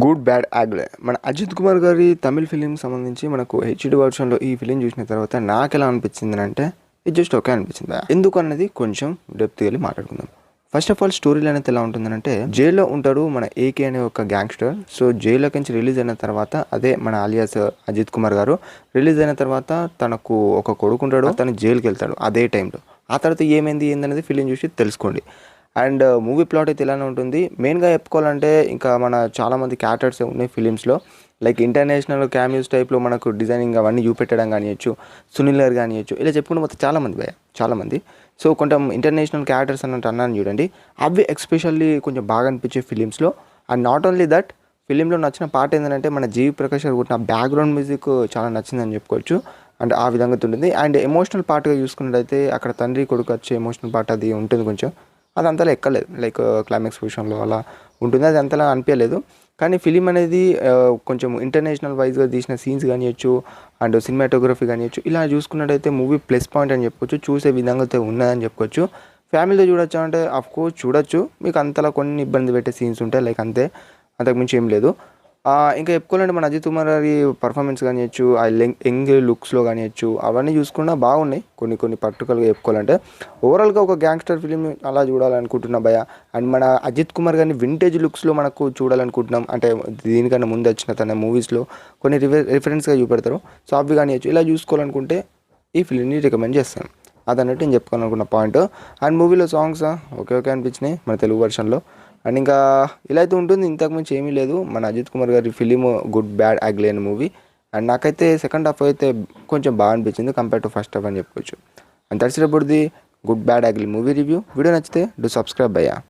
Good bad ఆగ్లే మన అజిత్ కుమార్ గారి Tamil film సంబంధించి మనకు హెచ్డి వర్షన్లో ఈ ఫిలిం చూసిన తర్వాత నాకు ఎలా అనిపించింది అంటే ఇది జస్ట్ ఓకే అనిపించింది. ఎందుకు అన్నది కొంచెం డెప్త్ వెళ్ళి మాట్లాడుకుందాం. ఫస్ట్ ఆఫ్ ఆల్ స్టోరీలు అనేది ఎలా ఉంటుందంటే, జైల్లో ఉంటాడు మన ఏకే అనే ఒక గ్యాంగ్స్టర్. సో జైల్లోకి నుంచి రిలీజ్ అయిన తర్వాత, అదే మన ఆలియాస్ అజిత్ కుమార్ గారు రిలీజ్ అయిన తర్వాత తనకు ఒక కొడుకు ఉంటాడు, తను జైలుకి వెళ్తాడు అదే టైంలో. ఆ తర్వాత ఏమైంది ఏందనేది ఫిలిం చూసి తెలుసుకోండి. అండ్ మూవీ ప్లాట్ అయితే ఇలానే ఉంటుంది. మెయిన్గా చెప్పుకోవాలంటే ఇంకా మన చాలామంది క్యారెక్టర్స్ ఉన్నాయి ఫిలిమ్స్లో. లైక్ ఇంటర్నేషనల్ క్యామియోస్ టైప్లో మనకు డిజైనింగ్ అవన్నీ చూపెట్టడం కానివ్వచ్చు, సునీల్ గారు కానివ్వచ్చు, ఇలా చెప్పుకుంటే మొత్తం చాలామంది. సో కొంచెం ఇంటర్నేషనల్ క్యారెక్టర్స్ అన్నట్టు అన్నాను చూడండి, అవి ఎక్స్పెషల్లీ కొంచెం బాగా అనిపించే ఫిలిమ్స్లో. అండ్ నాట్ ఓన్లీ దట్, ఫిలింలో నచ్చిన పాట ఏంటంటే మన జీవి ప్రకాష్ గారు కొట్టిన బ్యాక్గ్రౌండ్ మ్యూజిక్ చాలా నచ్చిందని చెప్పుకోవచ్చు. అండ్ ఆ విధంగా ఉంటుంది. అండ్ ఎమోషనల్ పార్ట్గా చూసుకున్నట్టయితే అక్కడ తండ్రి కొడుకు వచ్చే ఎమోషనల్ పార్ట్ అది ఉంటుంది కొంచెం. అది అంతలా ఎక్కలేదు, లైక్ క్లైమాక్స్ పొజిషన్లో అలా ఉంటుంది, అది అంతలా అనిపించలేదు. కానీ ఫిలిం అనేది కొంచెం ఇంటర్నేషనల్ వైజ్గా తీసిన సీన్స్ కానివ్వచ్చు, అండ్ సినిమాటోగ్రఫీ కానివ్వచ్చు, ఇలా చూసుకున్నట్టయితే మూవీ ప్లస్ పాయింట్ అని చెప్పుకోవచ్చు. చూసే విధంగా అయితే ఉన్నదని చెప్పుకోవచ్చు. ఫ్యామిలీతో చూడొచ్చు అంటే అఫ్కోర్స్ చూడొచ్చు. మీకు అంతలా కొన్ని ఇబ్బంది పెట్టే సీన్స్ ఉంటాయి, లైక్ అంతకుమించి ఏం లేదు. ఇంకా చెప్పుకోవాలంటే మన అజిత్ కుమార్ గారి పర్ఫార్మెన్స్ కానివ్వచ్చు, ఆ యంగ్ లుక్స్లో కానివ్వచ్చు, అవన్నీ చూసుకున్నా బాగున్నాయి. కొన్ని పర్టికులర్గా చెప్పుకోవాలంటే ఓవరాల్గా ఒక గ్యాంగ్స్టర్ ఫిలిం అలా చూడాలనుకుంటున్నా భయ. అండ్ మన అజిత్ కుమార్ గారిని వింటేజ్ లుక్స్లో మనకు చూడాలనుకుంటున్నాం. అంటే దీనికన్నా ముందు వచ్చిన తన మూవీస్లో కొన్ని రిఫరెన్స్గా చూపెడతారు. సో అవి కానివ్వచ్చు, ఇలా చూసుకోవాలనుకుంటే ఈ ఫిలింని రికమెండ్ చేస్తాను. అదన్నట్టు నేను చెప్పుకోవాలనుకున్న పాయింట్. అండ్ మూవీలో సాంగ్స్ ఓకే అనిపించినాయి మన తెలుగు వర్షన్లో. అండ్ ఇంకా ఇలా అయితే ఉంటుంది, ఇంతకుమించి ఏమీ లేదు. మన అజిత్ కుమార్ గారి ఫిలిం గుడ్ బ్యాడ్ ఆగ్లీ అనే మూవీ. అండ్ నాకైతే సెకండ్ హాఫ్ అయితే కొంచెం బాగా అనిపించింది కంపేర్ టు ఫస్ట్ హాఫ్ అని చెప్పుకోవచ్చు. And that's about the good bad ugly movie review. Video నచ్చితే డూ సబ్స్క్రైబ్ భయ్యా.